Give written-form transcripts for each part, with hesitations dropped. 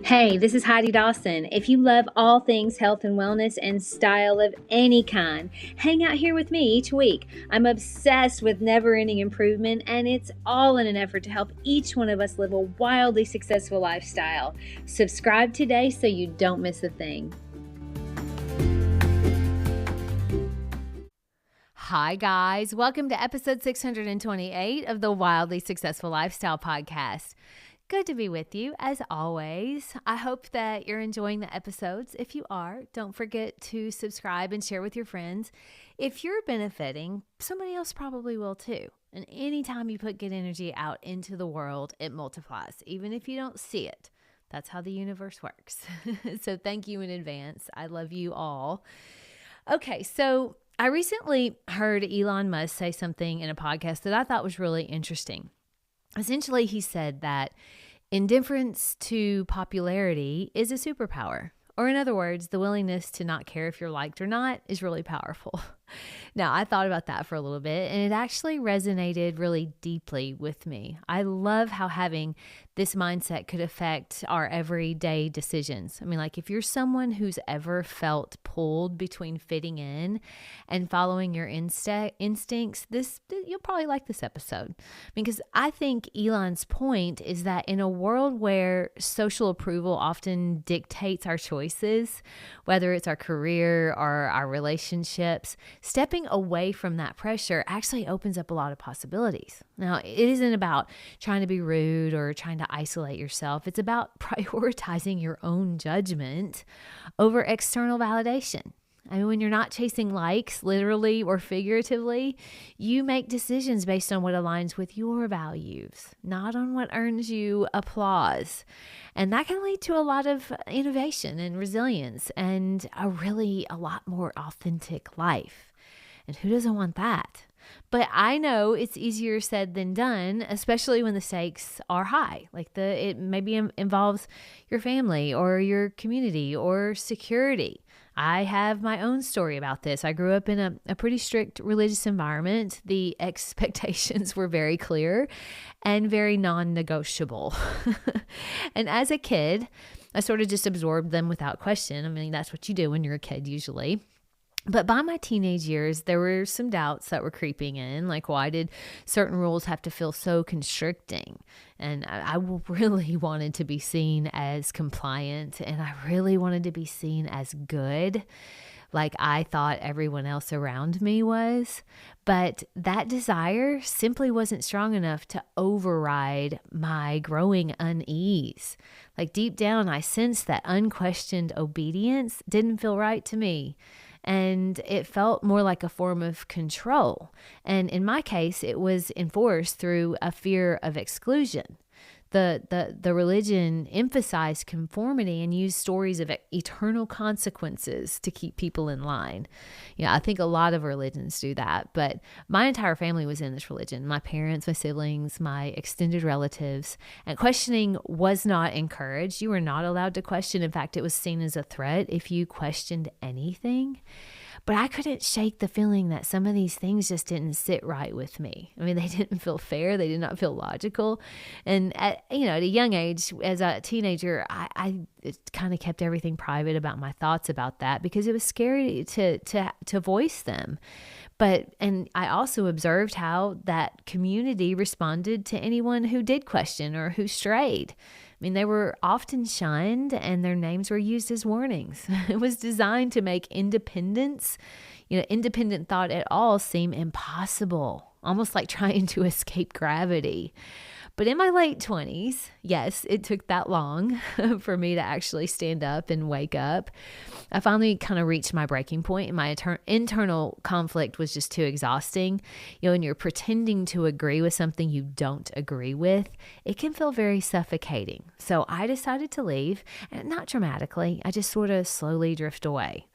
Hey, this is Heidi Dawson. If you love all things health and wellness and style of any kind, hang out here with me each week. I'm obsessed with never-ending improvement, and it's all in an effort to help each one of us live a wildly successful lifestyle. Subscribe today so you don't miss a thing. Hi, guys. Welcome to episode 628 of the Wildly Successful Lifestyle Podcast. Good to be with you, as always. I hope that you're enjoying the episodes. If you are, don't forget to subscribe and share with your friends. If you're benefiting, somebody else probably will too. And anytime you put good energy out into the world, it multiplies, even if you don't see it. That's how the universe works. So thank you in advance. I love you all. Okay, so I recently heard Elon Musk say something in a podcast that I thought was really interesting. Essentially, he said that indifference to popularity is a superpower. Or in other words, the willingness to not care if you're liked or not is really powerful. Now, I thought about that for a little bit, and it actually resonated really deeply with me. I love how having this mindset could affect our everyday decisions. I mean, like if you're someone who's ever felt pulled between fitting in and following your instincts, you'll probably like this episode. Because I think Elon's point is that in a world where social approval often dictates our choices, whether it's our career or our relationships, stepping away from that pressure actually opens up a lot of possibilities. Now, it isn't about trying to be rude or trying to isolate yourself. It's about prioritizing your own judgment over external validation. I mean, when you're not chasing likes, literally or figuratively, you make decisions based on what aligns with your values, not on what earns you applause. And that can lead to a lot of innovation and resilience and a lot more authentic life. And who doesn't want that? But I know it's easier said than done, especially when the stakes are high. It maybe involves your family or your community or security. I have my own story about this. I grew up in a pretty strict religious environment. The expectations were very clear and very non-negotiable. And as a kid, I sort of just absorbed them without question. I mean, that's what you do when you're a kid usually. But by my teenage years, there were some doubts that were creeping in, like why did certain rules have to feel so constricting? And I really wanted to be seen as compliant, and I really wanted to be seen as good, like I thought everyone else around me was. But that desire simply wasn't strong enough to override my growing unease. Like deep down, I sensed that unquestioned obedience didn't feel right to me. And it felt more like a form of control. And in my case, it was enforced through a fear of exclusion. The religion emphasized conformity and used stories of eternal consequences to keep people in line. Yeah, I think a lot of religions do that, but my entire family was in this religion. My parents, my siblings, my extended relatives, and questioning was not encouraged. You were not allowed to question. In fact, it was seen as a threat if you questioned anything. But I couldn't shake the feeling that some of these things just didn't sit right with me. I mean, they didn't feel fair. They did not feel logical. And at a young age, as a teenager, I kind of kept everything private about my thoughts about that because it was scary to voice them. And I also observed how that community responded to anyone who did question or who strayed. I mean, they were often shunned and their names were used as warnings. It was designed to make independent thought at all seem impossible, almost like trying to escape gravity. But in my late 20s, yes, it took that long for me to actually stand up and wake up. I finally kind of reached my breaking point, and my internal conflict was just too exhausting. When you're pretending to agree with something you don't agree with, it can feel very suffocating. So I decided to leave, and not dramatically. I just sort of slowly drift away.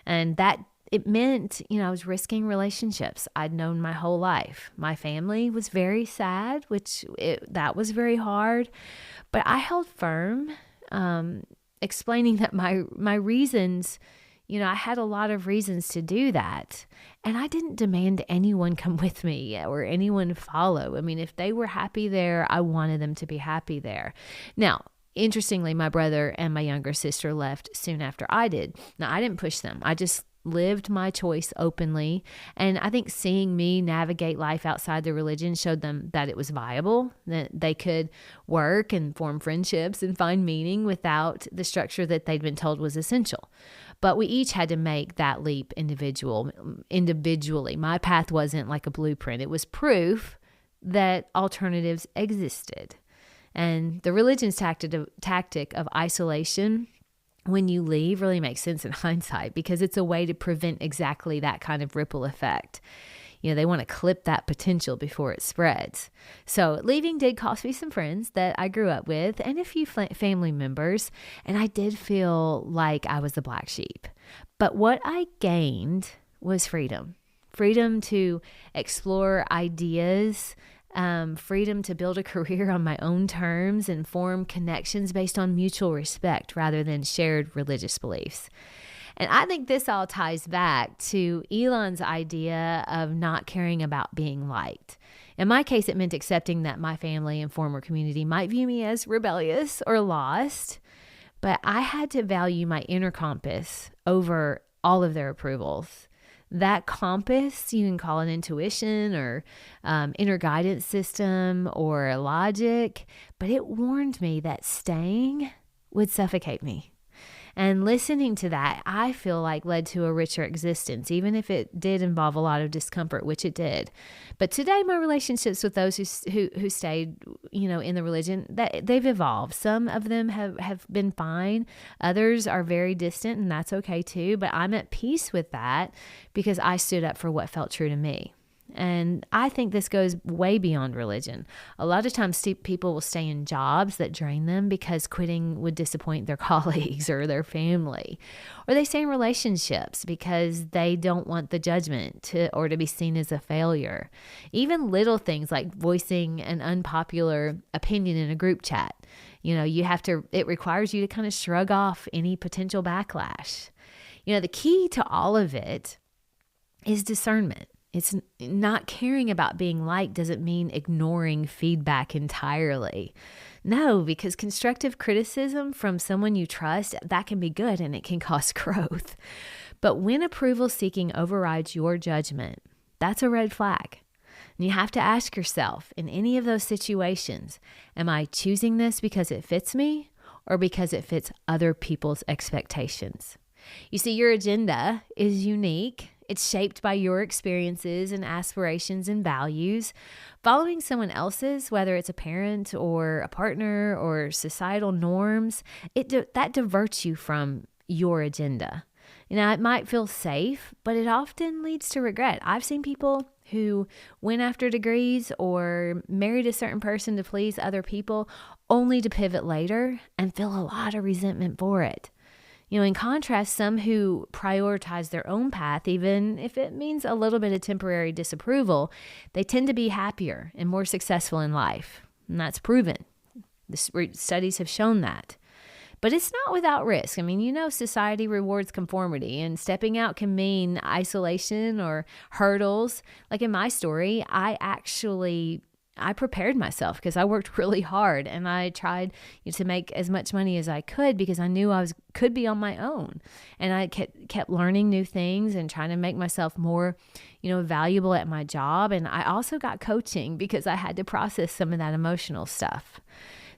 And it meant, I was risking relationships I'd known my whole life. My family was very sad, that was very hard. But I held firm, explaining that my reasons, I had a lot of reasons to do that. And I didn't demand anyone come with me or anyone follow. I mean, if they were happy there, I wanted them to be happy there. Now, Interestingly, my brother and my younger sister left soon after I did. Now, I didn't push them. I just lived my choice openly. And I think seeing me navigate life outside the religion showed them that it was viable, that they could work and form friendships and find meaning without the structure that they'd been told was essential. But we each had to make that leap individually. My path wasn't like a blueprint. It was proof that alternatives existed. And the religion's tactic of isolation when you leave really makes sense in hindsight, because it's a way to prevent exactly that kind of ripple effect. They want to clip that potential before it spreads. So leaving did cost me some friends that I grew up with and a few family members, and I did feel like I was the black sheep. But what I gained was freedom to explore ideas, freedom to build a career on my own terms and form connections based on mutual respect rather than shared religious beliefs. And I think this all ties back to Elon's idea of not caring about being liked. In my case, it meant accepting that my family and former community might view me as rebellious or lost, but I had to value my inner compass over all of their approvals. That compass, you can call it intuition or inner guidance system or logic, but it warned me that staying would suffocate me. And listening to that, I feel like led to a richer existence, even if it did involve a lot of discomfort, which it did. But today, my relationships with those who stayed, in the religion, they've evolved. Some of them have been fine. Others are very distant, and that's okay too. But I'm at peace with that because I stood up for what felt true to me. And I think this goes way beyond religion. A lot of times people will stay in jobs that drain them because quitting would disappoint their colleagues or their family. Or they stay in relationships because they don't want the judgment or to be seen as a failure. Even little things like voicing an unpopular opinion in a group chat. It requires you to kind of shrug off any potential backlash. The key to all of it is discernment. It's not caring about being liked doesn't mean ignoring feedback entirely. No, because constructive criticism from someone you trust, that can be good and it can cause growth. But when approval seeking overrides your judgment, that's a red flag. And you have to ask yourself in any of those situations, am I choosing this because it fits me or because it fits other people's expectations? You see, your agenda is unique. It's shaped by your experiences and aspirations and values. Following someone else's, whether it's a parent or a partner or societal norms, that diverts you from your agenda. It might feel safe, but it often leads to regret. I've seen people who went after degrees or married a certain person to please other people only to pivot later and feel a lot of resentment for it. In contrast, some who prioritize their own path, even if it means a little bit of temporary disapproval, they tend to be happier and more successful in life. And that's proven. The studies have shown that. But it's not without risk. Society rewards conformity, and stepping out can mean isolation or hurdles. Like in my story, I prepared myself because I worked really hard and I tried to make as much money as I could because I knew I could be on my own. And I kept learning new things and trying to make myself more, valuable at my job. And I also got coaching because I had to process some of that emotional stuff.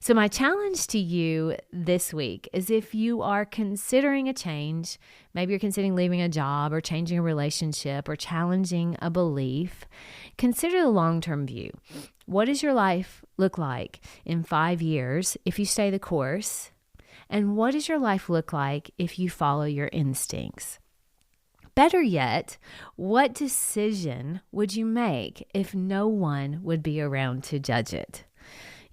So my challenge to you this week is, if you are considering a change, maybe you're considering leaving a job or changing a relationship or challenging a belief, consider the long-term view. What does your life look like in 5 years if you stay the course? And what does your life look like if you follow your instincts? Better yet, what decision would you make if no one would be around to judge it?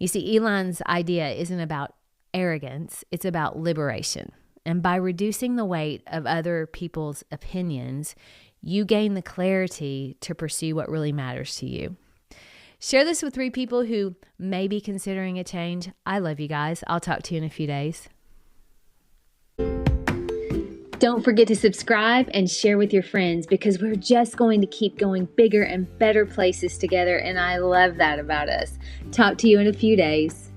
You see, Elon's idea isn't about arrogance, it's about liberation. And by reducing the weight of other people's opinions, you gain the clarity to pursue what really matters to you. Share this with 3 people who may be considering a change. I love you guys. I'll talk to you in a few days. Don't forget to subscribe and share with your friends, because we're just going to keep going bigger and better places together, and I love that about us. Talk to you in a few days.